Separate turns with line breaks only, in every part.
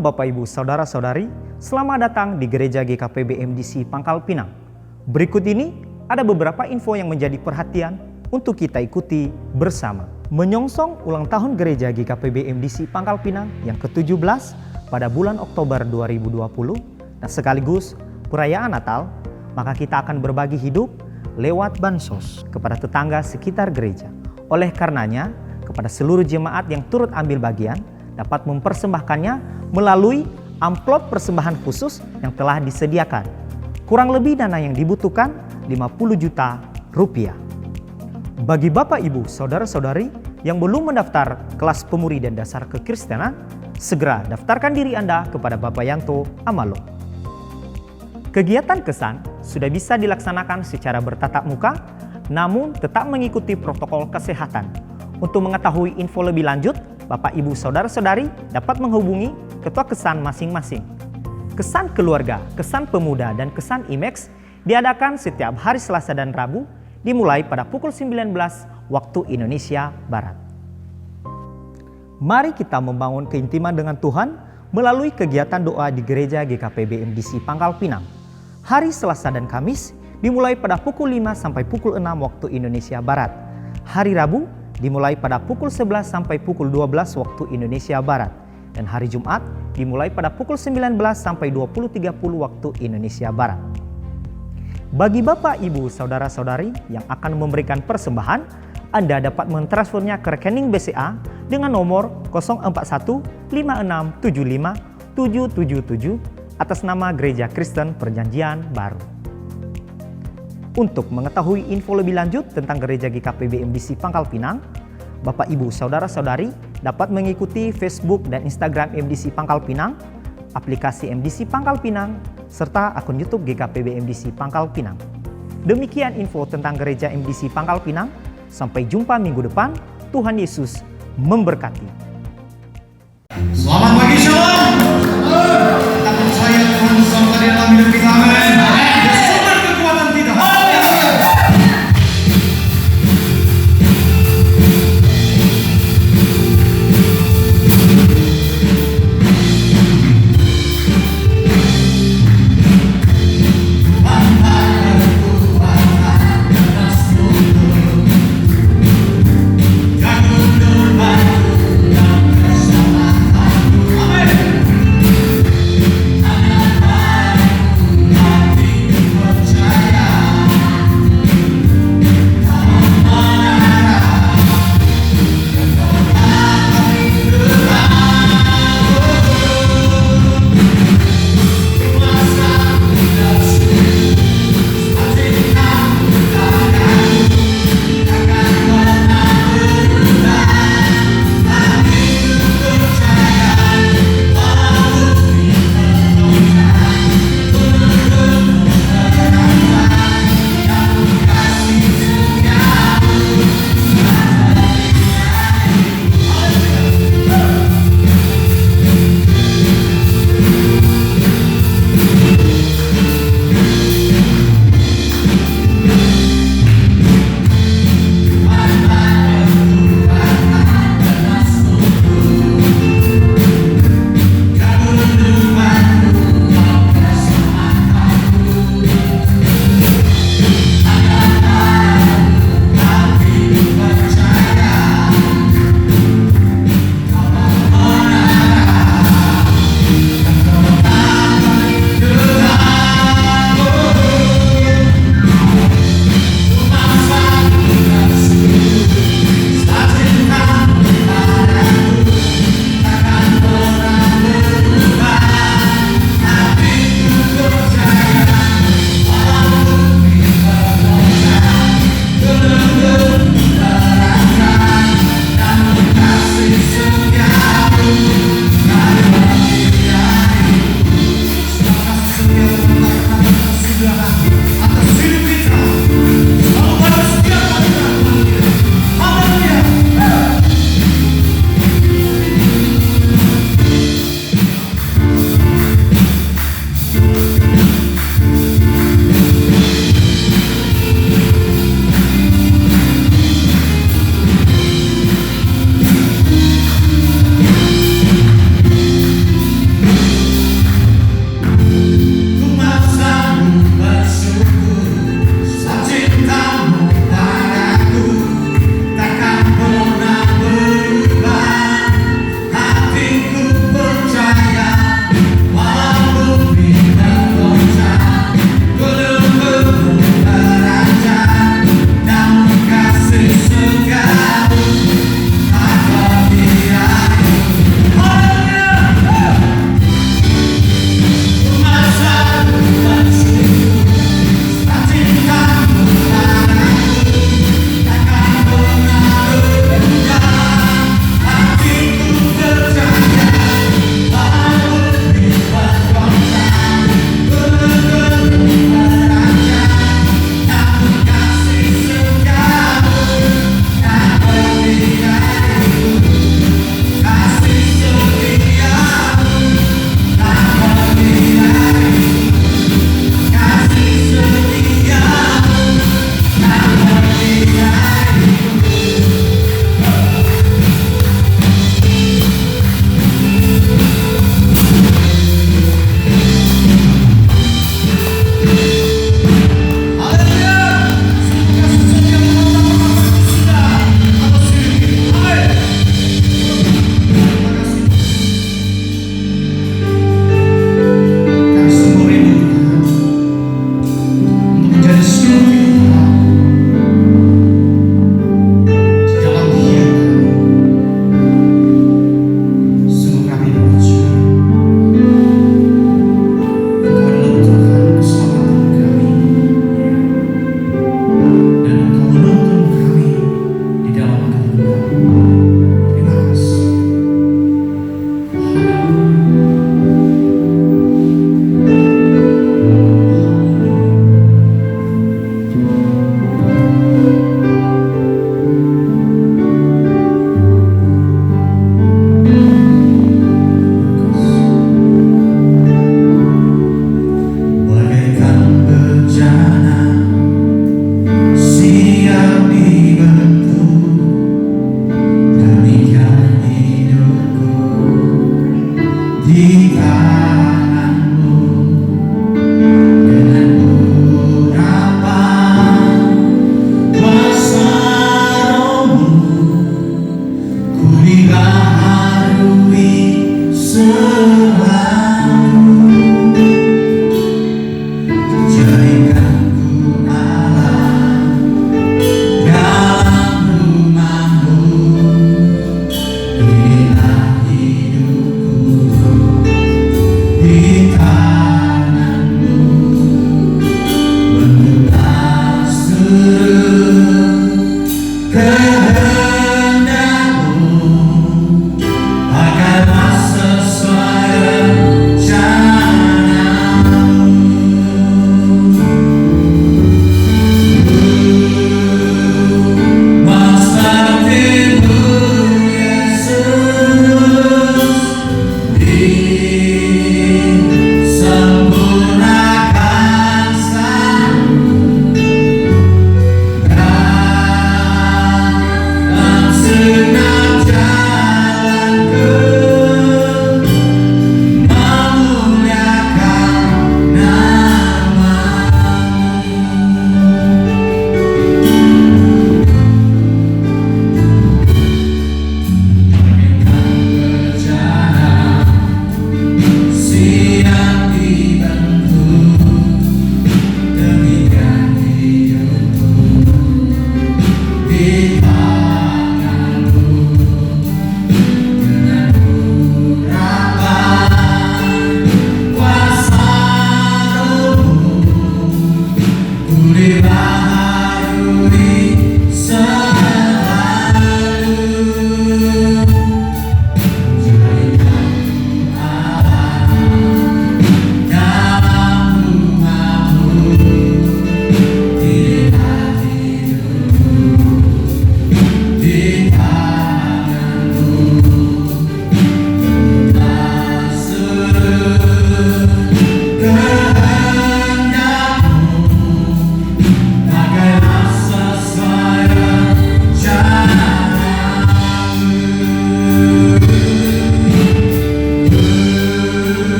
Shalom Bapak Ibu Saudara-saudari, selamat datang di Gereja GKPB MDC Pangkal Pinang. Berikut ini ada beberapa info yang menjadi perhatian untuk kita ikuti bersama. Menyongsong ulang tahun Gereja GKPB MDC Pangkal Pinang yang ke-17 pada bulan Oktober 2020 dan sekaligus perayaan Natal, maka kita akan berbagi hidup lewat bansos kepada tetangga sekitar gereja. Oleh karenanya, kepada seluruh jemaat yang turut ambil bagian, dapat mempersembahkannya melalui amplop persembahan khusus yang telah disediakan. Kurang lebih dana yang dibutuhkan 50 juta rupiah. Bagi Bapak Ibu Saudara-saudari yang belum mendaftar kelas pemuridan dasar kekristenan, segera daftarkan diri Anda kepada Bapak Yanto Amalo. Kegiatan kesan sudah bisa dilaksanakan secara bertatap muka, namun tetap mengikuti protokol kesehatan. Untuk mengetahui info lebih lanjut, Bapak Ibu Saudara-saudari dapat menghubungi ketua kesan masing-masing. Kesan keluarga, kesan pemuda, dan kesan IMEX diadakan setiap hari Selasa dan Rabu dimulai pada pukul 19 waktu Indonesia Barat. Mari kita membangun keintiman dengan Tuhan melalui kegiatan doa di Gereja GKPB MDC Pangkal Pinang. Hari Selasa dan Kamis dimulai pada pukul 5 sampai pukul 6 waktu Indonesia Barat. Hari Rabu dimulai pada pukul 11 sampai pukul 12 waktu Indonesia Barat. Dan hari Jumat dimulai pada pukul 19 sampai 20.30 waktu Indonesia Barat. Bagi Bapak, Ibu, Saudara-saudari yang akan memberikan persembahan, Anda dapat mentransfernya ke rekening BCA dengan nomor 04156757777 atas nama Gereja Kristen Perjanjian Baru. Untuk mengetahui info lebih lanjut tentang Gereja GKPB MDC Pangkal Pinang, Bapak Ibu Saudara-saudari dapat mengikuti Facebook dan Instagram MDC Pangkal Pinang, aplikasi MDC Pangkal Pinang, serta akun YouTube GKPB MDC Pangkal Pinang. Demikian info tentang Gereja MDC Pangkal Pinang. Sampai jumpa minggu depan. Tuhan Yesus memberkati.
Selamat pagi, Shalom. Kita percaya Tuhan bersama di dalam hidup kita. Amin. Bersumber kekuatan kita.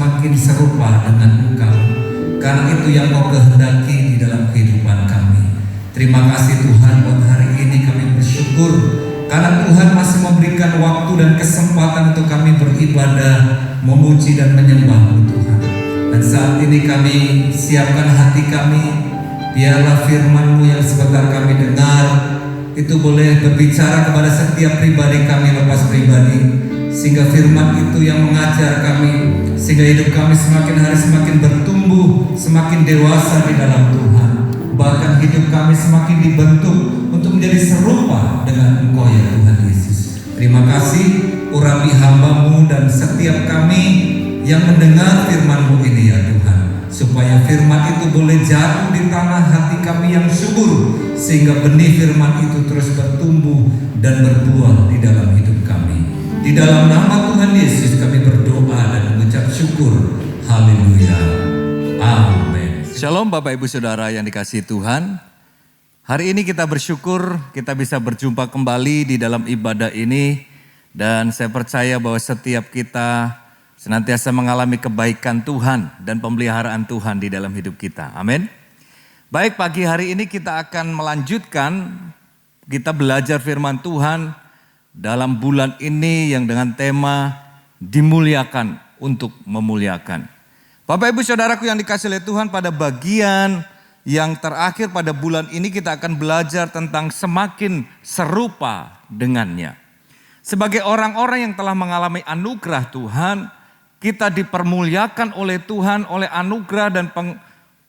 semakin serupa dengan Engkau, karena itu yang Kau kehendaki di dalam kehidupan kami. Terima kasih Tuhan, buat hari ini kami bersyukur karena Tuhan masih memberikan waktu dan kesempatan untuk kami beribadah, memuji dan menyembah-Mu Tuhan. Dan saat ini kami siapkan hati kami, biarlah firman-Mu yang sebentar kami dengar itu boleh berbicara kepada setiap pribadi kami lepas pribadi, sehingga firman itu yang mengajar kami, sehingga hidup kami semakin hari semakin bertumbuh, semakin dewasa di dalam Tuhan. Bahkan hidup kami semakin dibentuk untuk menjadi serupa dengan Engkau ya Tuhan Yesus. Terima kasih, urapi hamba-Mu dan setiap kami yang mendengar firman-Mu ini ya Tuhan, supaya firman itu boleh jatuh di tanah hati kami yang subur, sehingga benih firman itu terus bertumbuh dan berbuah di dalam hidup kami. Di dalam nama Tuhan Yesus kami berdoa dan mengucap syukur. Haleluya. Amin.
Shalom Bapak Ibu Saudara yang dikasihi Tuhan. Hari ini kita bersyukur kita bisa berjumpa kembali di dalam ibadah ini. Dan saya percaya bahwa setiap kita senantiasa mengalami kebaikan Tuhan dan pemeliharaan Tuhan di dalam hidup kita. Amin. Baik, pagi hari ini kita akan melanjutkan, kita belajar firman Tuhan dalam bulan ini yang dengan tema dimuliakan untuk memuliakan. Bapak Ibu Saudaraku yang dikasihi oleh Tuhan, pada bagian yang terakhir pada bulan ini kita akan belajar tentang semakin serupa dengannya. Sebagai orang-orang yang telah mengalami anugerah Tuhan, kita dipermuliakan oleh Tuhan oleh anugerah dan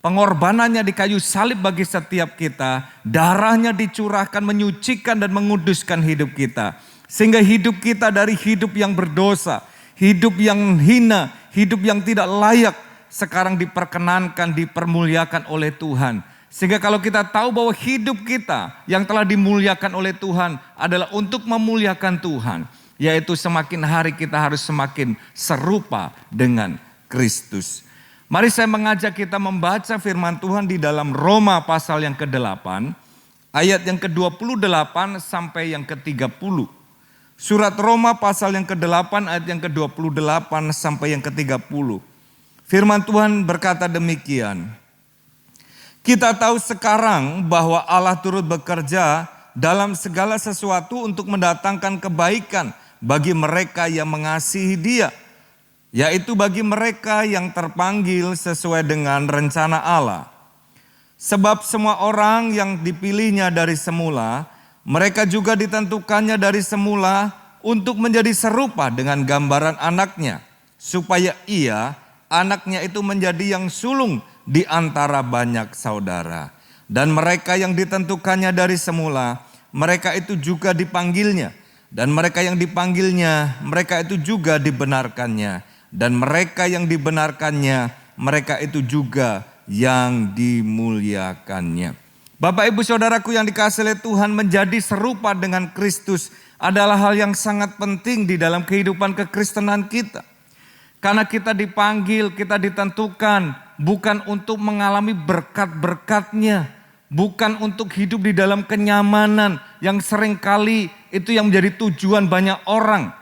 pengorbanannya di kayu salib bagi setiap kita. Darahnya dicurahkan menyucikan dan menguduskan hidup kita. Sehingga hidup kita dari hidup yang berdosa, hidup yang hina, hidup yang tidak layak, sekarang diperkenankan, dipermuliakan oleh Tuhan. Sehingga kalau kita tahu bahwa hidup kita yang telah dimuliakan oleh Tuhan adalah untuk memuliakan Tuhan, yaitu semakin hari kita harus semakin serupa dengan Kristus. Mari saya mengajak kita membaca firman Tuhan di dalam Roma pasal yang ke-8, ayat yang ke-28 sampai yang ke-30. Surat Roma pasal yang ke-8 ayat yang ke-28 sampai yang ke-30. Firman Tuhan berkata demikian. Kita tahu sekarang bahwa Allah turut bekerja dalam segala sesuatu untuk mendatangkan kebaikan bagi mereka yang mengasihi Dia, yaitu bagi mereka yang terpanggil sesuai dengan rencana Allah. Sebab semua orang yang dipilihnya dari semula, mereka juga ditentukannya dari semula untuk menjadi serupa dengan gambaran anaknya, supaya ia, anaknya itu menjadi yang sulung di antara banyak saudara. Dan mereka yang ditentukannya dari semula, mereka itu juga dipanggilnya. Dan mereka yang dipanggilnya, mereka itu juga dibenarkannya. Dan mereka yang dibenarkannya, mereka itu juga yang dimuliakannya. Bapak Ibu Saudaraku yang dikasihi oleh Tuhan, menjadi serupa dengan Kristus adalah hal yang sangat penting di dalam kehidupan kekristenan kita. Karena kita dipanggil, kita ditentukan bukan untuk mengalami berkat-berkatnya, bukan untuk hidup di dalam kenyamanan yang seringkali itu yang menjadi tujuan banyak orang.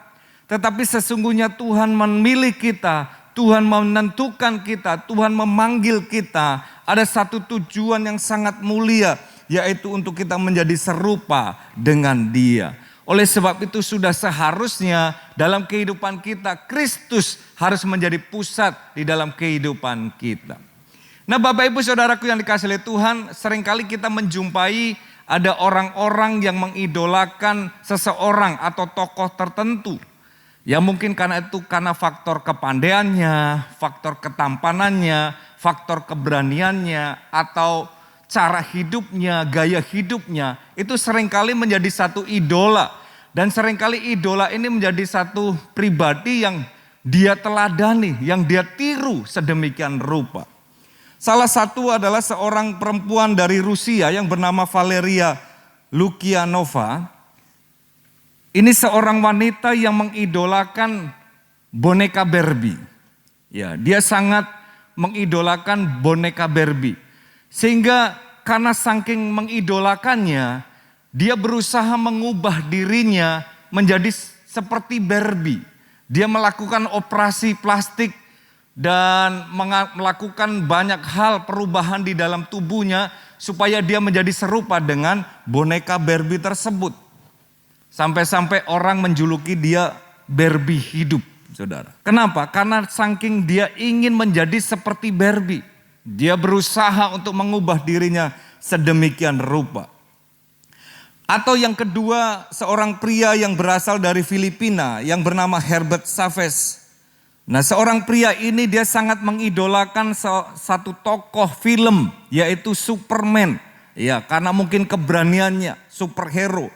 Tetapi sesungguhnya Tuhan memilih kita, Tuhan menentukan kita, Tuhan memanggil kita. Ada satu tujuan yang sangat mulia, yaitu untuk kita menjadi serupa dengan Dia. Oleh sebab itu sudah seharusnya dalam kehidupan kita Kristus harus menjadi pusat di dalam kehidupan kita. Nah Bapak Ibu Saudaraku yang dikasihi oleh Tuhan, seringkali kita menjumpai ada orang-orang yang mengidolakan seseorang atau tokoh tertentu. Ya mungkin karena faktor kepandaiannya, faktor ketampanannya, faktor keberaniannya, atau cara hidupnya, gaya hidupnya, itu seringkali menjadi satu idola. Dan seringkali idola ini menjadi satu pribadi yang dia teladani, yang dia tiru sedemikian rupa. Salah satu adalah seorang perempuan dari Rusia yang bernama Valeria Lukyanova. Ini seorang wanita yang mengidolakan boneka Barbie. Ya, dia sangat mengidolakan boneka Barbie. Sehingga karena saking mengidolakannya, dia berusaha mengubah dirinya menjadi seperti Barbie. Dia melakukan operasi plastik dan melakukan banyak hal perubahan di dalam tubuhnya supaya dia menjadi serupa dengan boneka Barbie tersebut. Sampai-sampai orang menjuluki dia Barbie hidup, saudara. Kenapa? Karena saking dia ingin menjadi seperti Barbie. Dia berusaha untuk mengubah dirinya sedemikian rupa. Atau yang kedua, seorang pria yang berasal dari Filipina yang bernama Herbert Chavez. Nah, seorang pria ini dia sangat mengidolakan satu tokoh film, yaitu Superman. Ya, karena mungkin keberaniannya, superhero.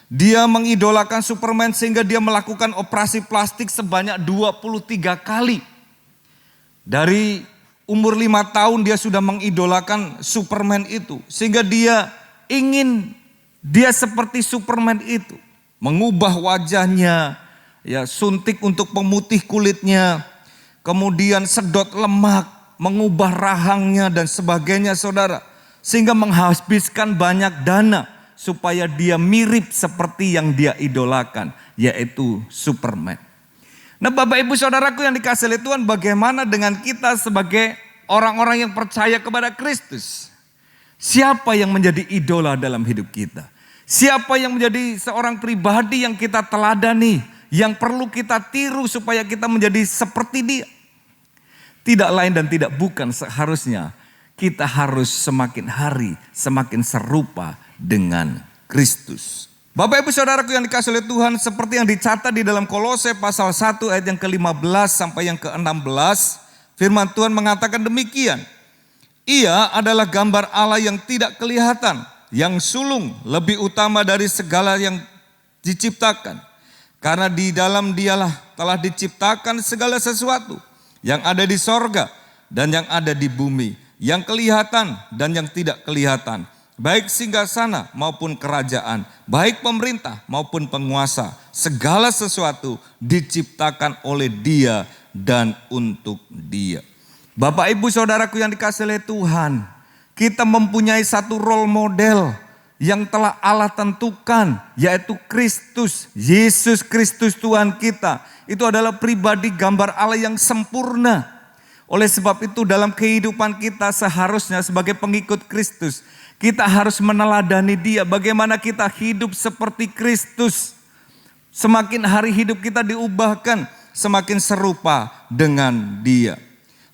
Dia mengidolakan Superman sehingga dia melakukan operasi plastik sebanyak 23 kali. Dari umur 5 tahun dia sudah mengidolakan Superman itu. Sehingga dia ingin dia seperti Superman itu. Mengubah wajahnya, ya, suntik untuk pemutih kulitnya, kemudian sedot lemak, mengubah rahangnya dan sebagainya, saudara. Sehingga menghabiskan banyak dana supaya dia mirip seperti yang dia idolakan, yaitu Superman. Nah, Bapak Ibu Saudaraku yang dikasihi oleh Tuhan, bagaimana dengan kita sebagai orang-orang yang percaya kepada Kristus? Siapa yang menjadi idola dalam hidup kita? Siapa yang menjadi seorang pribadi yang kita teladani, yang perlu kita tiru supaya kita menjadi seperti dia? Tidak lain dan tidak bukan, seharusnya kita harus semakin hari semakin serupa dengan Kristus. Bapak Ibu Saudaraku yang dikasihi oleh Tuhan, seperti yang dicatat di dalam Kolose pasal 1 ayat yang ke-15 sampai yang ke-16, firman Tuhan mengatakan demikian. Ia adalah gambar Allah yang tidak kelihatan, yang sulung, lebih utama dari segala yang diciptakan. Karena di dalam dialah telah diciptakan segala sesuatu yang ada di sorga dan yang ada di bumi, yang kelihatan dan yang tidak kelihatan, baik singgasana maupun kerajaan, baik pemerintah maupun penguasa. Segala sesuatu diciptakan oleh Dia dan untuk Dia. Bapak Ibu Saudaraku yang dikasihi oleh Tuhan, kita mempunyai satu role model yang telah Allah tentukan, yaitu Kristus, Yesus Kristus Tuhan kita. Itu adalah pribadi gambar Allah yang sempurna. Oleh sebab itu dalam kehidupan kita seharusnya sebagai pengikut Kristus, kita harus meneladani Dia. Bagaimana kita hidup seperti Kristus. Semakin hari hidup kita diubahkan, semakin serupa dengan Dia.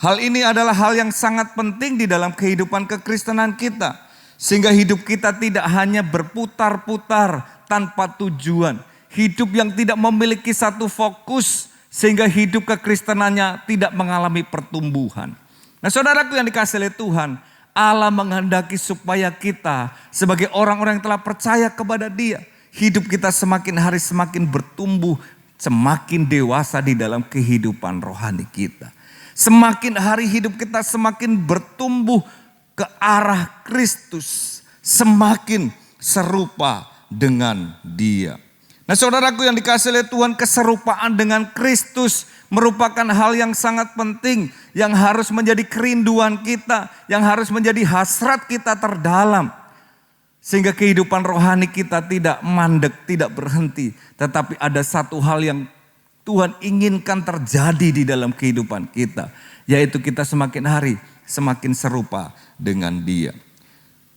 Hal ini adalah hal yang sangat penting di dalam kehidupan kekristenan kita. Sehingga hidup kita tidak hanya berputar-putar tanpa tujuan. Hidup yang tidak memiliki satu fokus, sehingga hidup kekristenannya tidak mengalami pertumbuhan. Nah, saudaraku yang dikasihi oleh Tuhan, Allah menghendaki supaya kita sebagai orang-orang yang telah percaya kepada Dia, hidup kita semakin hari semakin bertumbuh, semakin dewasa di dalam kehidupan rohani kita. Semakin hari hidup kita semakin bertumbuh ke arah Kristus, semakin serupa dengan Dia. Nah, saudaraku yang dikasihi oleh Tuhan, keserupaan dengan Kristus merupakan hal yang sangat penting, yang harus menjadi kerinduan kita, yang harus menjadi hasrat kita terdalam. Sehingga kehidupan rohani kita tidak mandek, tidak berhenti, tetapi ada satu hal yang Tuhan inginkan terjadi di dalam kehidupan kita, yaitu kita semakin hari semakin serupa dengan Dia.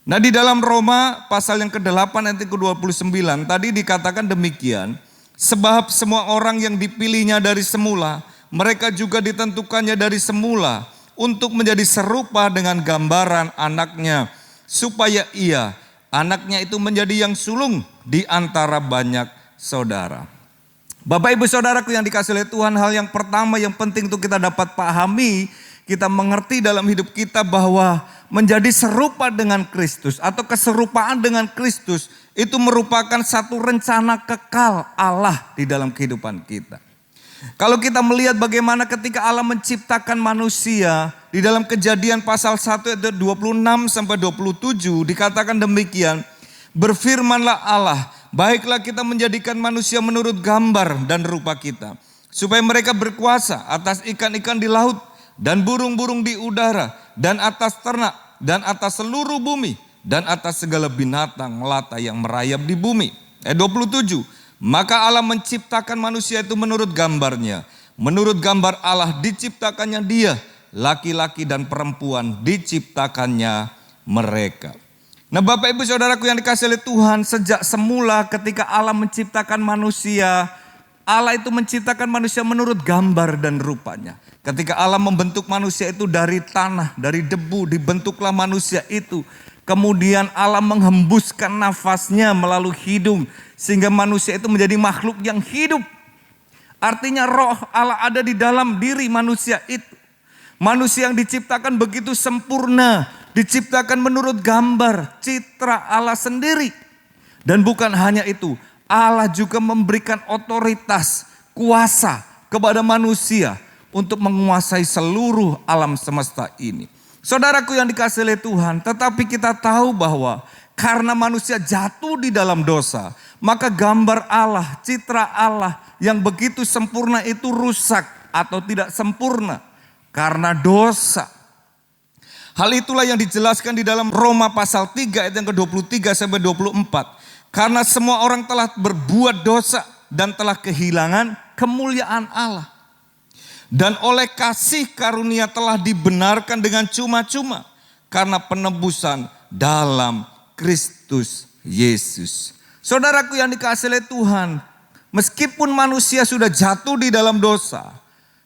Nah, di dalam Roma pasal yang ke-8 ayat ke-29 tadi dikatakan demikian, sebab semua orang yang dipilihnya dari semula, mereka juga ditentukannya dari semula untuk menjadi serupa dengan gambaran anaknya, supaya ia, anaknya itu menjadi yang sulung di antara banyak saudara. Bapak Ibu Saudaraku yang dikasihi oleh Tuhan, hal yang pertama yang penting untuk kita dapat pahami, kita mengerti dalam hidup kita bahwa menjadi serupa dengan Kristus atau keserupaan dengan Kristus itu merupakan satu rencana kekal Allah di dalam kehidupan kita. Kalau kita melihat bagaimana ketika Allah menciptakan manusia, di dalam Kejadian pasal 1 ayat 26 sampai 27 dikatakan demikian, berfirmanlah Allah, baiklah kita menjadikan manusia menurut gambar dan rupa kita, supaya mereka berkuasa atas ikan-ikan di laut dan burung-burung di udara, dan atas ternak, dan atas seluruh bumi, dan atas segala binatang melata yang merayap di bumi. Ayat 27, maka Allah menciptakan manusia itu menurut gambarnya, Menurut gambar Allah diciptakannya dia, laki-laki dan perempuan diciptakannya mereka. Nah Bapak Ibu Saudaraku yang dikasihi oleh Tuhan, sejak semula ketika Allah menciptakan manusia, Allah itu menciptakan manusia menurut gambar dan rupanya. Ketika Allah membentuk manusia itu dari tanah, dari debu, dibentuklah manusia itu. Kemudian Allah menghembuskan nafasnya melalui hidung, sehingga manusia itu menjadi makhluk yang hidup. Artinya roh Allah ada di dalam diri manusia itu. Manusia yang diciptakan begitu sempurna, diciptakan menurut gambar, citra Allah sendiri. Dan bukan hanya itu, Allah juga memberikan otoritas, kuasa kepada manusia untuk menguasai seluruh alam semesta ini. Saudaraku yang dikasihi oleh Tuhan, tetapi kita tahu bahwa karena manusia jatuh di dalam dosa, maka gambar Allah, citra Allah yang begitu sempurna itu rusak atau tidak sempurna karena dosa. Hal itulah yang dijelaskan di dalam Roma pasal 3 ayat yang ke-23 sampai 24. Karena semua orang telah berbuat dosa dan telah kehilangan kemuliaan Allah. Dan oleh kasih karunia telah dibenarkan dengan cuma-cuma karena penebusan dalam Kristus Yesus. Saudaraku yang dikasihi oleh Tuhan, meskipun manusia sudah jatuh di dalam dosa,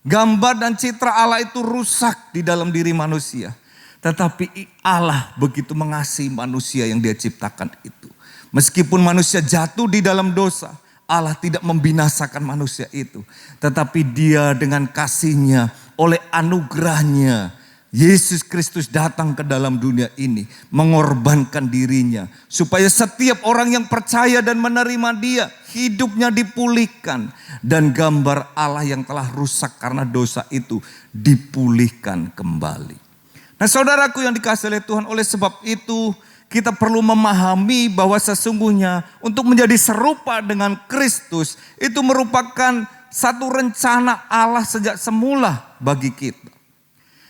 gambar dan citra Allah itu rusak di dalam diri manusia. Tetapi Allah begitu mengasihi manusia yang Dia ciptakan itu. Meskipun manusia jatuh di dalam dosa, Allah tidak membinasakan manusia itu. Tetapi Dia dengan kasih-Nya, oleh anugerah-Nya, Yesus Kristus datang ke dalam dunia ini, mengorbankan dirinya, supaya setiap orang yang percaya dan menerima Dia, hidupnya dipulihkan. Dan gambar Allah yang telah rusak karena dosa itu dipulihkan kembali. Nah saudaraku yang dikasihi oleh Tuhan, oleh sebab itu kita perlu memahami bahwa sesungguhnya untuk menjadi serupa dengan Kristus itu merupakan satu rencana Allah sejak semula bagi kita.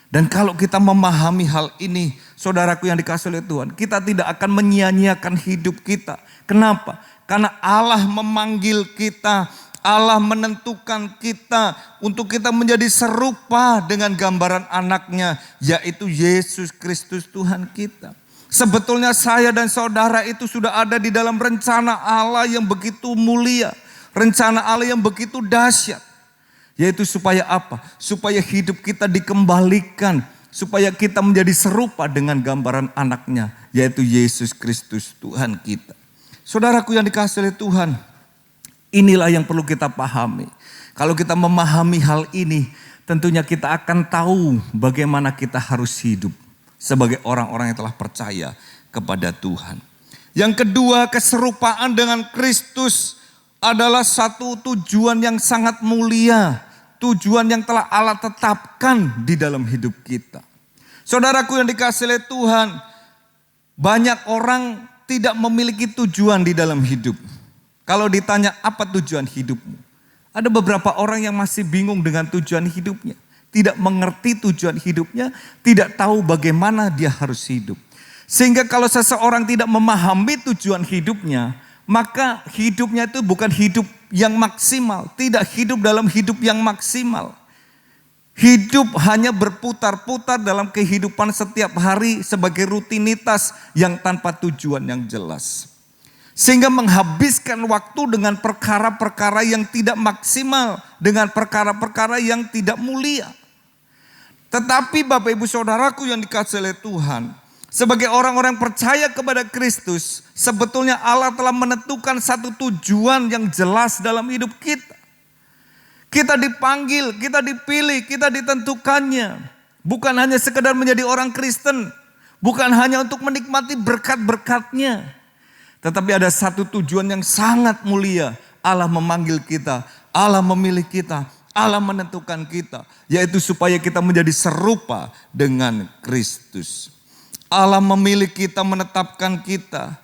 Dan kalau kita memahami hal ini, saudaraku yang dikasihi oleh Tuhan, kita tidak akan menyia-nyiakan hidup kita. Kenapa? Karena Allah memanggil kita, Allah menentukan kita untuk kita menjadi serupa dengan gambaran anaknya, yaitu Yesus Kristus Tuhan kita. Sebetulnya saya dan saudara itu sudah ada di dalam rencana Allah yang begitu mulia. Rencana Allah yang begitu dahsyat. Yaitu supaya apa? Supaya hidup kita dikembalikan. Supaya kita menjadi serupa dengan gambaran anaknya. Yaitu Yesus Kristus Tuhan kita. Saudaraku yang dikasihi oleh Tuhan. Inilah yang perlu kita pahami. Kalau kita memahami hal ini, tentunya kita akan tahu bagaimana kita harus hidup. Sebagai orang-orang yang telah percaya kepada Tuhan. Yang kedua, keserupaan dengan Kristus adalah satu tujuan yang sangat mulia. Tujuan yang telah Allah tetapkan di dalam hidup kita. Saudaraku yang dikasihi oleh Tuhan, banyak orang tidak memiliki tujuan di dalam hidup. Kalau ditanya apa tujuan hidupmu? Ada beberapa orang yang masih bingung dengan tujuan hidupnya. Tidak mengerti tujuan hidupnya, tidak tahu bagaimana dia harus hidup. Sehingga kalau seseorang tidak memahami tujuan hidupnya, maka hidupnya itu bukan hidup yang maksimal. Tidak hidup dalam hidup yang maksimal. Hidup hanya berputar-putar dalam kehidupan setiap hari sebagai rutinitas yang tanpa tujuan yang jelas. Sehingga menghabiskan waktu dengan perkara-perkara yang tidak maksimal, dengan perkara-perkara yang tidak mulia. Tetapi Bapak Ibu Saudaraku yang dikasihi oleh Tuhan, sebagai orang-orang percaya kepada Kristus, sebetulnya Allah telah menentukan satu tujuan yang jelas dalam hidup kita. Kita dipanggil, kita dipilih, kita ditentukannya. Bukan hanya sekedar menjadi orang Kristen, bukan hanya untuk menikmati berkat-berkatnya. Tetapi ada satu tujuan yang sangat mulia. Allah memanggil kita, Allah memilih kita, Allah menentukan kita, yaitu supaya kita menjadi serupa dengan Kristus. Allah memilih kita, menetapkan kita,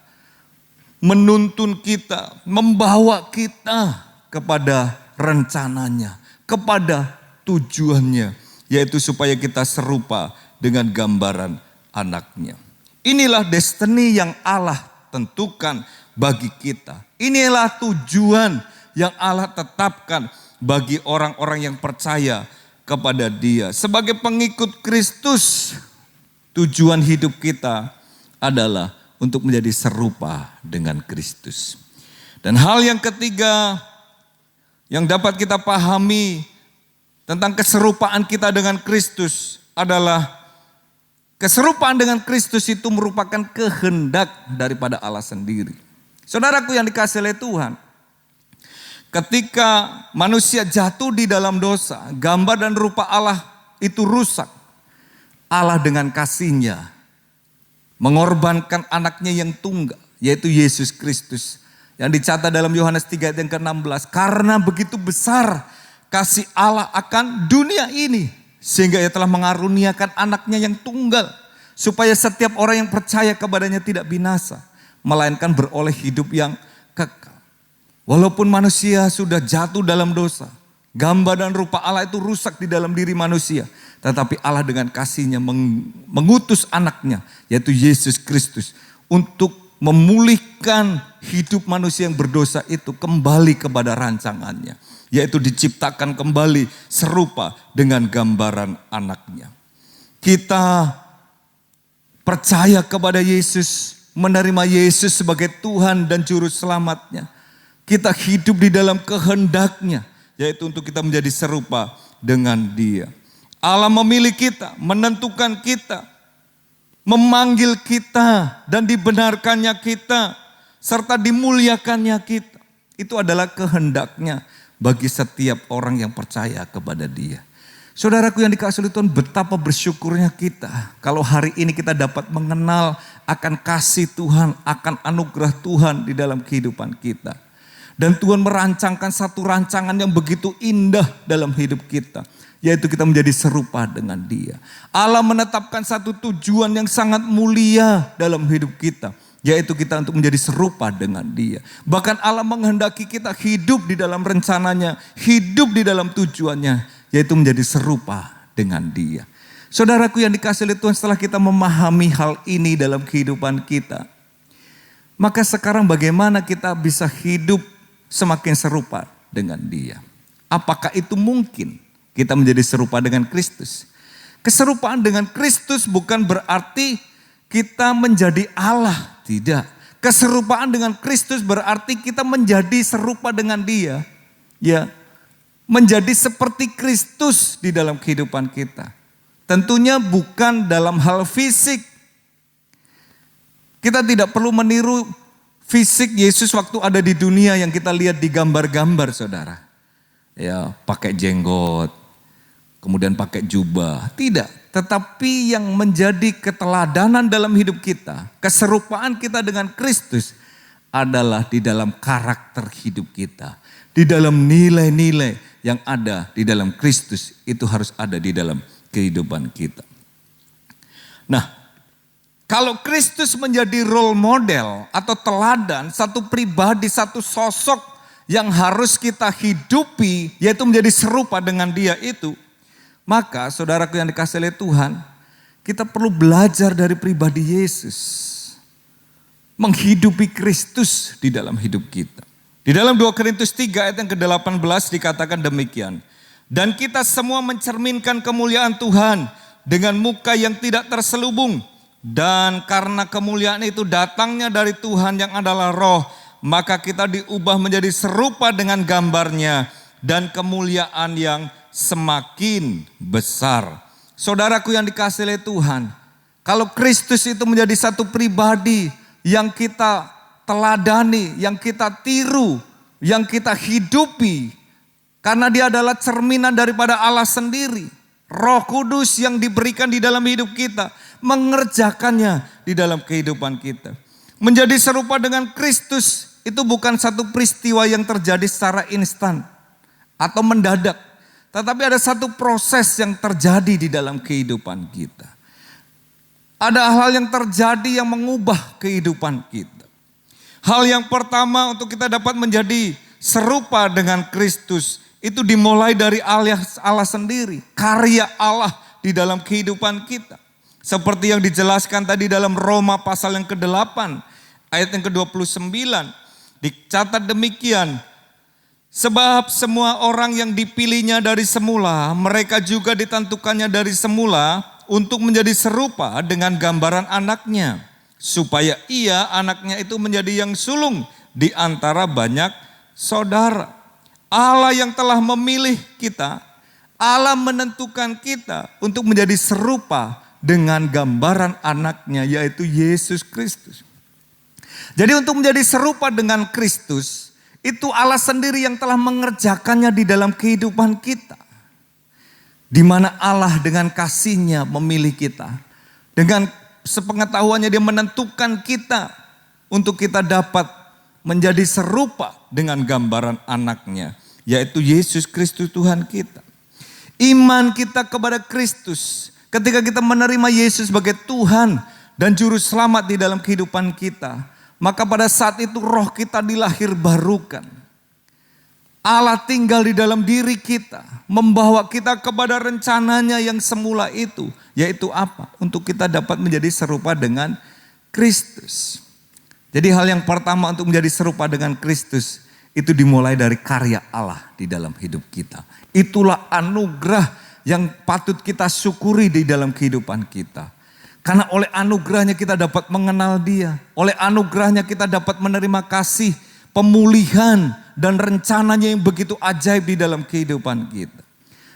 menuntun kita, membawa kita kepada rencananya, kepada tujuannya, yaitu supaya kita serupa dengan gambaran anaknya. Inilah destiny yang Allah tentukan bagi kita. Inilah tujuan yang Allah tetapkan bagi orang-orang yang percaya kepada Dia. Sebagai pengikut Kristus, tujuan hidup kita adalah untuk menjadi serupa dengan Kristus. Dan hal yang ketiga yang dapat kita pahami tentang keserupaan kita dengan Kristus adalah keserupaan dengan Kristus itu merupakan kehendak daripada Allah sendiri. Saudaraku yang dikasihi oleh Tuhan, ketika manusia jatuh di dalam dosa, gambar dan rupa Allah itu rusak. Allah dengan kasih-Nya mengorbankan anaknya yang tunggal, yaitu Yesus Kristus. Yang dicatat dalam Yohanes 3 ayat yang ke-16, karena begitu besar kasih Allah akan dunia ini, sehingga Ia telah mengaruniakan anaknya yang tunggal, supaya setiap orang yang percaya kepadanya tidak binasa, melainkan beroleh hidup yang kekal. Walaupun manusia sudah jatuh dalam dosa, gambar dan rupa Allah itu rusak di dalam diri manusia, tetapi Allah dengan kasih-Nya mengutus anaknya, yaitu Yesus Kristus, untuk memulihkan hidup manusia yang berdosa itu kembali kepada rancangannya, yaitu diciptakan kembali serupa dengan gambaran anaknya. Kita percaya kepada Yesus, menerima Yesus sebagai Tuhan dan Juru Selamatnya. Kita hidup di dalam kehendak-Nya, yaitu untuk kita menjadi serupa dengan Dia. Allah memilih kita, menentukan kita, memanggil kita, dan dibenarkannya kita, serta dimuliakannya kita. Itu adalah kehendak-Nya bagi setiap orang yang percaya kepada Dia. Saudaraku yang dikasihi oleh Tuhan, betapa bersyukurnya kita kalau hari ini kita dapat mengenal akan kasih Tuhan, akan anugerah Tuhan di dalam kehidupan kita. Dan Tuhan merancangkan satu rancangan yang begitu indah dalam hidup kita, yaitu kita menjadi serupa dengan Dia. Allah menetapkan satu tujuan yang sangat mulia dalam hidup kita, yaitu kita untuk menjadi serupa dengan Dia. Bahkan Allah menghendaki kita hidup di dalam rencananya, hidup di dalam tujuannya, yaitu menjadi serupa dengan Dia. Saudaraku yang dikasihi oleh Tuhan, setelah kita memahami hal ini dalam kehidupan kita, maka sekarang bagaimana kita bisa hidup semakin serupa dengan Dia? Apakah itu mungkin kita menjadi serupa dengan Kristus? Keserupaan dengan Kristus bukan berarti kita menjadi Allah, tidak. Keserupaan dengan Kristus berarti kita menjadi serupa dengan Dia, ya, menjadi seperti Kristus di dalam kehidupan kita. Tentunya bukan dalam hal fisik. Kita tidak perlu meniru fisik Yesus waktu ada di dunia yang kita lihat di gambar-gambar, saudara. Ya, pakai jenggot, kemudian pakai jubah. Tidak, tetapi yang menjadi keteladanan dalam hidup kita, keserupaan kita dengan Kristus adalah di dalam karakter hidup kita. Di dalam nilai-nilai yang ada di dalam Kristus itu harus ada di dalam kehidupan kita. Nah, kalau Kristus menjadi role model atau teladan, satu pribadi, satu sosok yang harus kita hidupi, yaitu menjadi serupa dengan Dia itu, maka saudaraku yang dikasihi oleh Tuhan, kita perlu belajar dari pribadi Yesus, menghidupi Kristus di dalam hidup kita. Di dalam 2 Korintus 3 ayat yang ke-18 dikatakan demikian. Dan kita semua mencerminkan kemuliaan Tuhan dengan muka yang tidak terselubung. Dan karena kemuliaan itu datangnya dari Tuhan yang adalah roh, maka kita diubah menjadi serupa dengan gambarnya dan kemuliaan yang semakin besar. Saudaraku yang dikasihi oleh Tuhan, kalau Kristus itu menjadi satu pribadi yang kita teladani, yang kita tiru, yang kita hidupi, karena Dia adalah cerminan daripada Allah sendiri. Roh Kudus yang diberikan di dalam hidup kita, mengerjakannya di dalam kehidupan kita. Menjadi serupa dengan Kristus itu bukan satu peristiwa yang terjadi secara instan atau mendadak, tetapi ada satu proses yang terjadi di dalam kehidupan kita. Ada hal yang terjadi yang mengubah kehidupan kita. Hal yang pertama untuk kita dapat menjadi serupa dengan Kristus itu dimulai dari Allah sendiri, karya Allah di dalam kehidupan kita. Seperti yang dijelaskan tadi dalam Roma pasal yang ke-8 ayat yang ke-29, dicatat demikian.
Sebab semua orang yang dipilihnya dari semula, mereka juga ditentukannya dari semula untuk menjadi serupa dengan gambaran anaknya. Supaya ia, anaknya itu menjadi yang sulung di antara banyak saudara. Allah yang telah memilih kita, Allah menentukan kita untuk menjadi serupa dengan gambaran anaknya, yaitu Yesus Kristus. Jadi untuk menjadi serupa dengan Kristus, itu Allah sendiri yang telah mengerjakannya di dalam kehidupan kita. Di mana Allah dengan kasih-Nya memilih kita. Dengan sepengetahuannya Dia menentukan kita untuk kita dapat menjadi serupa dengan gambaran anaknya, yaitu Yesus Kristus Tuhan kita. Iman kita kepada Kristus, ketika kita menerima Yesus sebagai Tuhan dan Juru Selamat di dalam kehidupan kita, maka pada saat itu roh kita dilahirbarukan. Allah tinggal di dalam diri kita, membawa kita kepada rencananya yang semula itu, yaitu apa? Untuk kita dapat menjadi serupa dengan Kristus. Jadi hal yang pertama untuk menjadi serupa dengan Kristus, itu dimulai dari karya Allah di dalam hidup kita. Itulah anugerah yang patut kita syukuri di dalam kehidupan kita. Karena oleh anugerahnya kita dapat mengenal Dia. Oleh anugerahnya kita dapat menerima kasih, pemulihan, dan rencananya yang begitu ajaib di dalam kehidupan kita.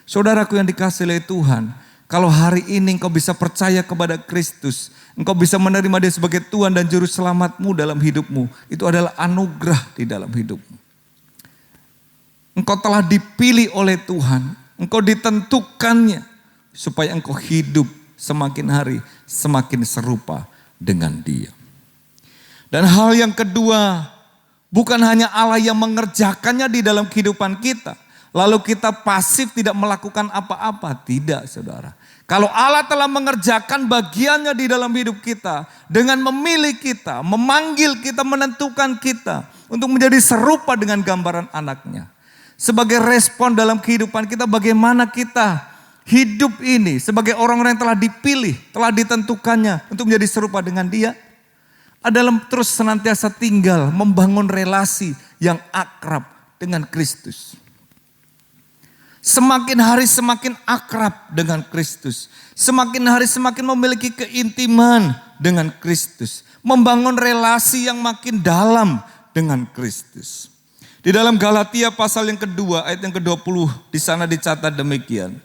Saudaraku yang dikasihi oleh Tuhan, kalau hari ini engkau bisa percaya kepada Kristus, engkau bisa menerima Dia sebagai Tuhan dan Juru Selamatmu dalam hidupmu, itu adalah anugerah di dalam hidupmu. Engkau telah dipilih oleh Tuhan, engkau ditentukannya supaya engkau hidup semakin hari semakin serupa dengan Dia. Dan hal yang kedua, bukan hanya Allah yang mengerjakannya di dalam kehidupan kita, lalu kita pasif tidak melakukan apa-apa. Tidak, saudara. Kalau Allah telah mengerjakan bagiannya di dalam hidup kita, dengan memilih kita, memanggil kita, menentukan kita untuk menjadi serupa dengan gambaran anaknya. Sebagai respon dalam kehidupan kita, bagaimana kita hidup ini sebagai orang-orang yang telah dipilih, telah ditentukannya untuk menjadi serupa dengan Dia, adalah terus senantiasa tinggal membangun relasi yang akrab dengan Kristus. Semakin hari semakin akrab dengan Kristus. Semakin hari semakin memiliki keintiman dengan Kristus. Membangun relasi yang makin dalam dengan Kristus. Di dalam Galatia pasal yang kedua ayat yang ke-20 di sana dicatat demikian.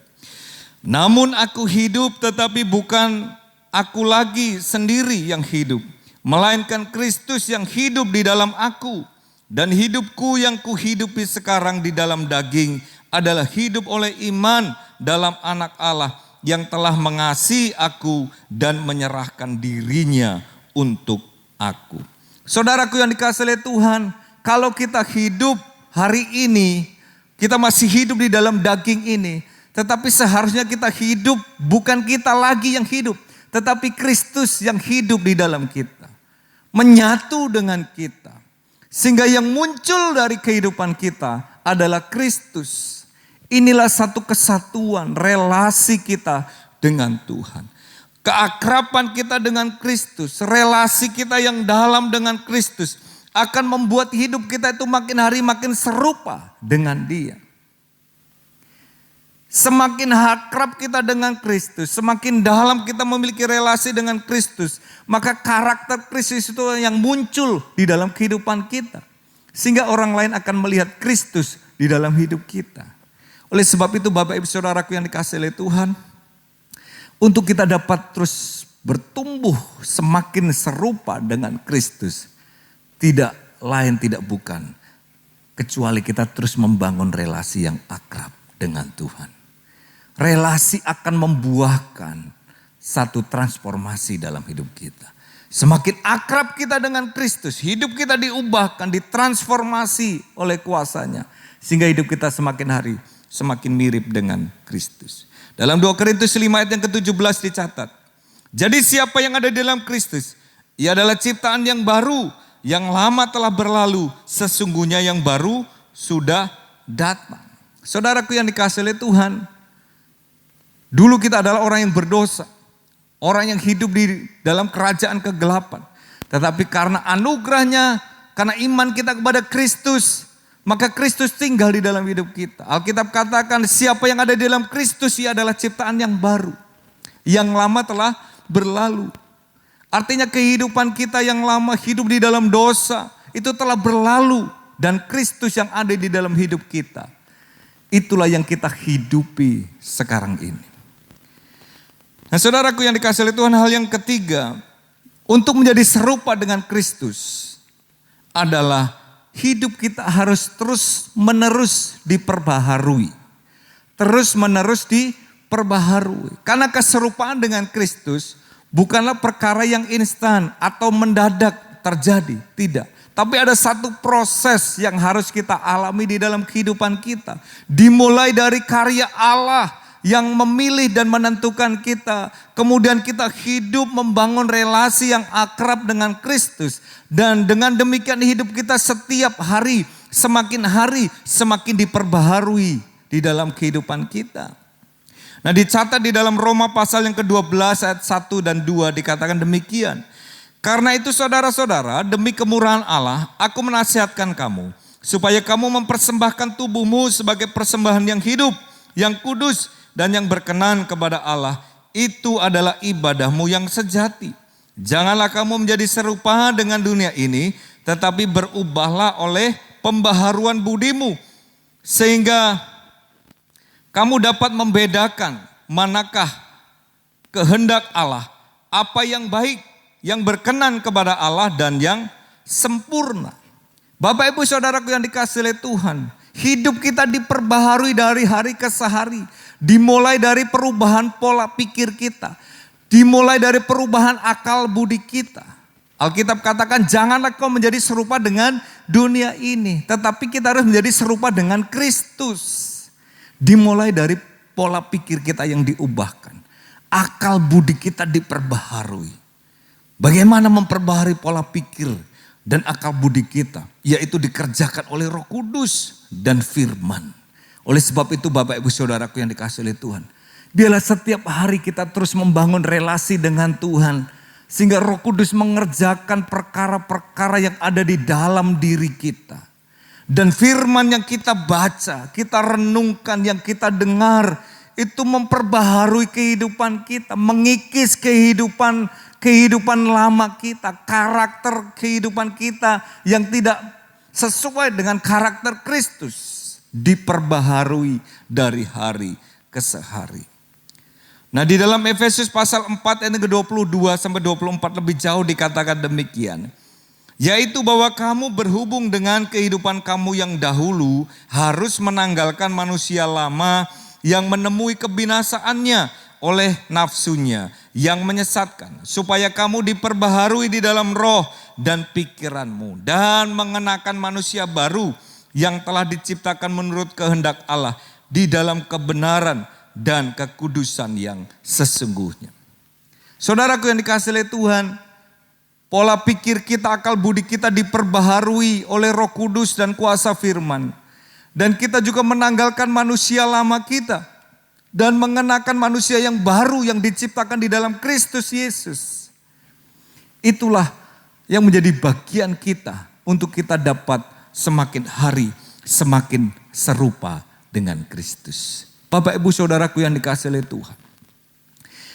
Namun aku hidup tetapi bukan aku lagi sendiri yang hidup. Melainkan Kristus yang hidup di dalam aku. Dan hidupku yang kuhidupi sekarang di dalam daging adalah hidup oleh iman dalam anak Allah yang telah mengasihi aku dan menyerahkan dirinya untuk aku. Saudaraku yang dikasihi oleh Tuhan, kalau kita hidup hari ini, kita masih hidup di dalam daging ini, tetapi seharusnya kita hidup bukan kita lagi yang hidup, tetapi Kristus yang hidup di dalam kita. Menyatu dengan kita. Sehingga yang muncul dari kehidupan kita adalah Kristus. Inilah satu kesatuan relasi kita dengan Tuhan. Keakraban kita dengan Kristus, relasi kita yang dalam dengan Kristus akan membuat hidup kita itu makin hari makin serupa dengan Dia. Semakin akrab kita dengan Kristus, semakin dalam kita memiliki relasi dengan Kristus, maka karakter Kristus itu yang muncul di dalam kehidupan kita. Sehingga orang lain akan melihat Kristus di dalam hidup kita. Oleh sebab itu Bapak Ibu Saudaraku yang dikasihi oleh Tuhan, untuk kita dapat terus bertumbuh semakin serupa dengan Kristus, tidak lain tidak bukan kecuali kita terus membangun relasi yang akrab dengan Tuhan. Relasi akan membuahkan satu transformasi dalam hidup kita. Semakin akrab kita dengan Kristus, hidup kita diubahkan, ditransformasi oleh kuasanya. Sehingga hidup kita semakin hari semakin mirip dengan Kristus. Dalam 2 Korintus 5 ayat yang ke-17 dicatat. Jadi siapa yang ada di dalam Kristus, ia adalah ciptaan yang baru, yang lama telah berlalu, sesungguhnya yang baru sudah datang. Saudaraku yang dikasihi oleh Tuhan, dulu kita adalah orang yang berdosa, orang yang hidup di dalam kerajaan kegelapan. Tetapi karena anugerahnya, karena iman kita kepada Kristus, maka Kristus tinggal di dalam hidup kita. Alkitab katakan siapa yang ada di dalam Kristus, ia adalah ciptaan yang baru. Yang lama telah berlalu. Artinya kehidupan kita yang lama hidup di dalam dosa, itu telah berlalu. Dan Kristus yang ada di dalam hidup kita, itulah yang kita hidupi sekarang ini. Nah saudaraku yang dikasihi oleh Tuhan, hal yang ketiga, untuk menjadi serupa dengan Kristus adalah hidup kita harus terus menerus diperbaharui. Terus menerus diperbaharui. Karena keserupaan dengan Kristus bukanlah perkara yang instan atau mendadak terjadi. Tidak. Tapi ada satu proses yang harus kita alami di dalam kehidupan kita. Dimulai dari karya Allah yang memilih dan menentukan kita. Kemudian kita hidup membangun relasi yang akrab dengan Kristus. Dan dengan demikian hidup kita setiap hari semakin diperbaharui di dalam kehidupan kita. Nah dicatat di dalam Roma pasal yang ke-12 ayat 1 dan 2 dikatakan demikian. Karena itu saudara-saudara, demi kemurahan Allah, aku menasihatkan kamu supaya kamu mempersembahkan tubuhmu sebagai persembahan yang hidup, yang kudus, dan yang berkenan kepada Allah. Itu adalah ibadahmu yang sejati. Janganlah kamu menjadi serupa dengan dunia ini, tetapi berubahlah oleh pembaharuan budimu, sehingga kamu dapat membedakan manakah kehendak Allah, apa yang baik, yang berkenan kepada Allah dan yang sempurna. Bapak ibu saudaraku yang dikasihi oleh Tuhan, hidup kita diperbaharui dari hari ke hari. Dimulai dari perubahan pola pikir kita. Dimulai dari perubahan akal budi kita. Alkitab katakan janganlah kau menjadi serupa dengan dunia ini. Tetapi kita harus menjadi serupa dengan Kristus. Dimulai dari pola pikir kita yang diubahkan. Akal budi kita diperbaharui. Bagaimana memperbaharui pola pikir dan akal budi kita? Yaitu dikerjakan oleh Roh Kudus dan firman. Oleh sebab itu Bapak Ibu Saudaraku yang dikasihi oleh Tuhan. Biarlah setiap hari kita terus membangun relasi dengan Tuhan. Sehingga Roh Kudus mengerjakan perkara-perkara yang ada di dalam diri kita. Dan firman yang kita baca, kita renungkan, yang kita dengar. Itu memperbaharui kehidupan kita. Mengikis kehidupan lama kita, karakter kehidupan kita yang tidak sesuai dengan karakter Kristus diperbaharui dari hari ke hari. Nah di dalam Efesus pasal 4 ayat ke-22 sampai 24 lebih jauh dikatakan demikian. Yaitu bahwa kamu berhubung dengan kehidupan kamu yang dahulu harus menanggalkan manusia lama yang menemui kebinasaannya oleh nafsunya yang menyesatkan, supaya kamu diperbaharui di dalam roh dan pikiranmu dan mengenakan manusia baru yang telah diciptakan menurut kehendak Allah di dalam kebenaran dan kekudusan yang sesungguhnya. Saudaraku yang dikasihi oleh Tuhan, pola pikir kita, akal budi kita diperbaharui oleh Roh Kudus dan kuasa firman. Dan kita juga menanggalkan manusia lama kita dan mengenakan manusia yang baru yang diciptakan di dalam Kristus Yesus. Itulah yang menjadi bagian kita untuk kita dapat semakin hari semakin serupa dengan Kristus. Bapak ibu saudaraku yang dikasihi oleh Tuhan.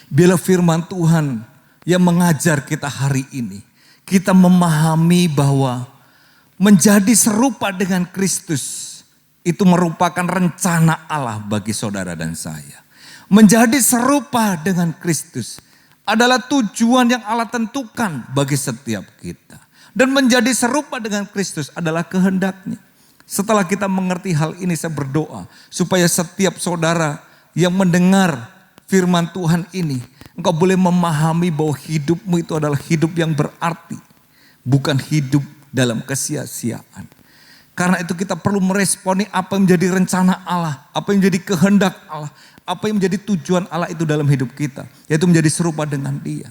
Bila firman Tuhan yang mengajar kita hari ini, kita memahami bahwa menjadi serupa dengan Kristus itu merupakan rencana Allah bagi saudara dan saya. Menjadi serupa dengan Kristus adalah tujuan yang Allah tentukan bagi setiap kita. Dan menjadi serupa dengan Kristus adalah kehendaknya. Setelah kita mengerti hal ini, saya berdoa supaya setiap saudara yang mendengar firman Tuhan ini, engkau boleh memahami bahwa hidupmu itu adalah hidup yang berarti. Bukan hidup dalam kesia-siaan. Karena itu kita perlu meresponi apa yang menjadi rencana Allah, apa yang menjadi kehendak Allah, apa yang menjadi tujuan Allah itu dalam hidup kita. Yaitu menjadi serupa dengan Dia.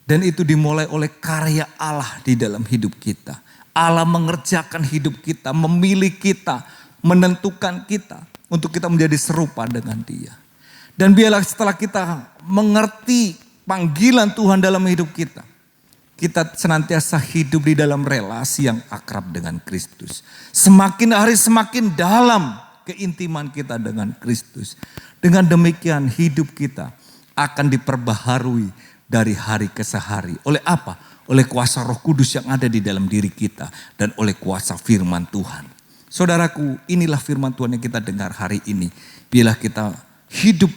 Dan itu dimulai oleh karya Allah di dalam hidup kita. Allah mengerjakan hidup kita, memilih kita, menentukan kita untuk kita menjadi serupa dengan Dia. Dan biarlah setelah kita mengerti panggilan Tuhan dalam hidup kita, kita senantiasa hidup di dalam relasi yang akrab dengan Kristus. Semakin hari semakin dalam keintiman kita dengan Kristus. Dengan demikian hidup kita akan diperbaharui dari hari ke hari. Oleh apa? Oleh kuasa Roh Kudus yang ada di dalam diri kita dan oleh kuasa firman Tuhan. Saudaraku, inilah firman Tuhan yang kita dengar hari ini. Bila kita hidup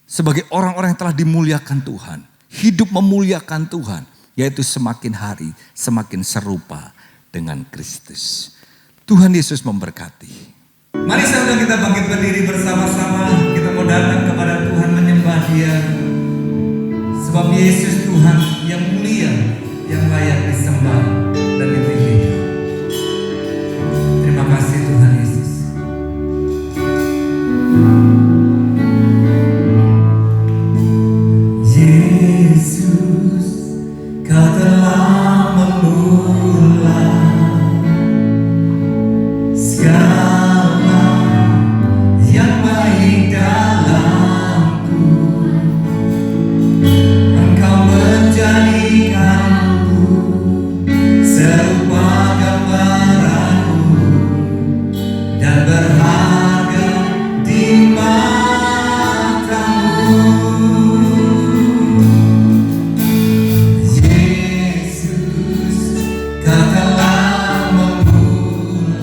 sebagai orang-orang yang telah dimuliakan Tuhan. Hidup memuliakan Tuhan. Yaitu semakin hari semakin serupa dengan Kristus. Tuhan Yesus memberkati.
Mari saudara kita bangkit berdiri bersama-sama. Kita mau datang kepada Tuhan, menyembah Dia. Sebab Yesus Tuhan yang mulia, yang layak disembah dan dipilih. Terima kasih Tuhan Yesus. Yesus, Kau telah mengulang segala yang baik dalamku. Engkau menjadikanku serupa gambaranmu dan berharga di matamu. Yesus, Kau telah mengulang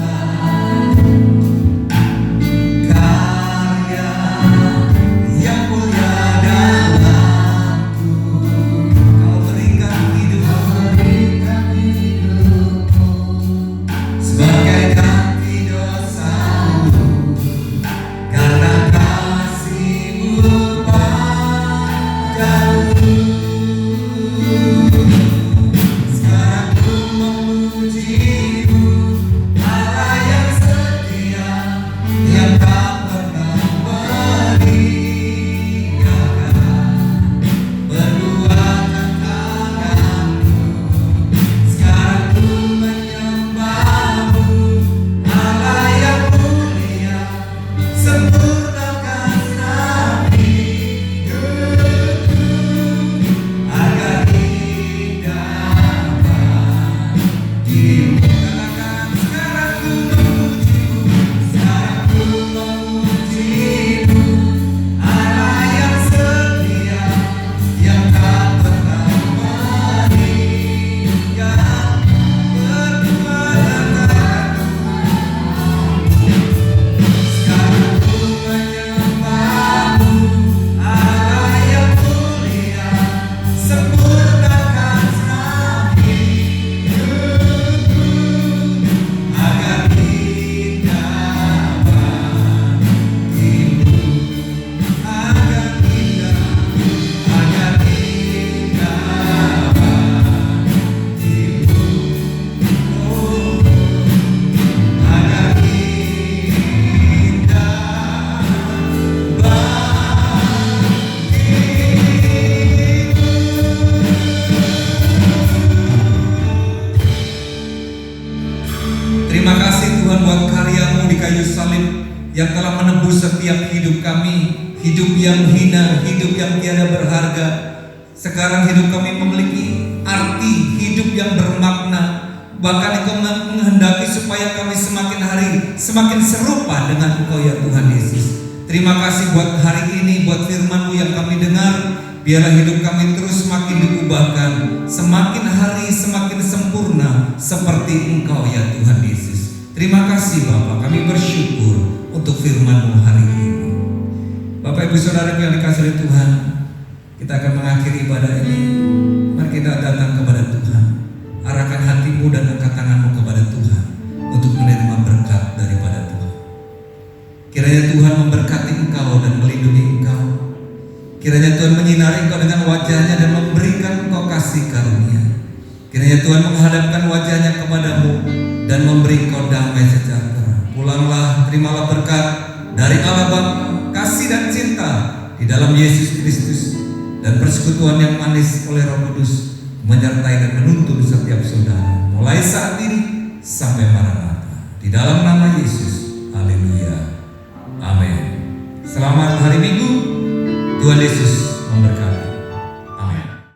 karya yang mulia dalamku. Kau berikan hidupku sebagai ganti dosamu, karena kasih-Mu padaku. Sekarang ku memuji-Mu, Allah yang setia, yang tak pernah meninggalkan perbuatan tangan-Mu. Sekarang ku menyembah-Mu, Allah yang mulia, sempurnakan senam hidupku agar indah bagimu. Katakan, sekarang ku memuji-Mu, sekarang ku memuji-Mu, Allah yang setia, yang tak pernah meninggalkan perbuatan tangan-Mu. Sekarang ku menyembah-Mu, Allah yang mulia, sempurnakan senam hidupku agar indah bagimu, agar indah bagimu, oh, agar indah Terima kasih Tuhan buat karya-Mu di kayu salib yang telah menebus setiap hidup kami, hidup yang hina, hidup yang tiada berharga. Sekarang hidup kami memiliki arti hidup yang bermakna. Bahkan Engkau menghendaki supaya kami semakin hari semakin serupa dengan Engkau ya Tuhan Yesus. Terima kasih buat hari ini, buat firman-Mu yang kami dengar. Biarlah hidup kami terus semakin diubahkan, semakin hari semakin sempurna seperti Engkau ya Tuhan Yesus. Terima kasih Bapa, kami bersyukur untuk firman-Mu hari ini. Bapak Ibu Saudara yang dikasihi oleh Tuhan, kita akan mengakhiri ibadah ini. Mari kita datang kepada Tuhan. Arahkan hatimu dan angkat tanganmu kepada Tuhan untuk menerima berkat daripada Tuhan. Kiranya Tuhan memberkati engkau dan melindungi engkau. Kiranya Tuhan menyinari engkau dengan wajah-Nya dan memberikan engkau kasih karunia. Kiranya Tuhan menghadapkan wajah-Nya kepadamu dan memberi engkau damai sejahtera. Pulanglah, terimalah berkat dari Allah Bapa, kasih dan cinta di dalam Yesus Kristus, dan persekutuan yang manis oleh Roh Kudus menyertai dan menuntun setiap saudara mulai saat ini sampai Maranatha. Di dalam nama Yesus, haleluya, amin. Selamat hari Minggu, Tuhan Yesus memberkati.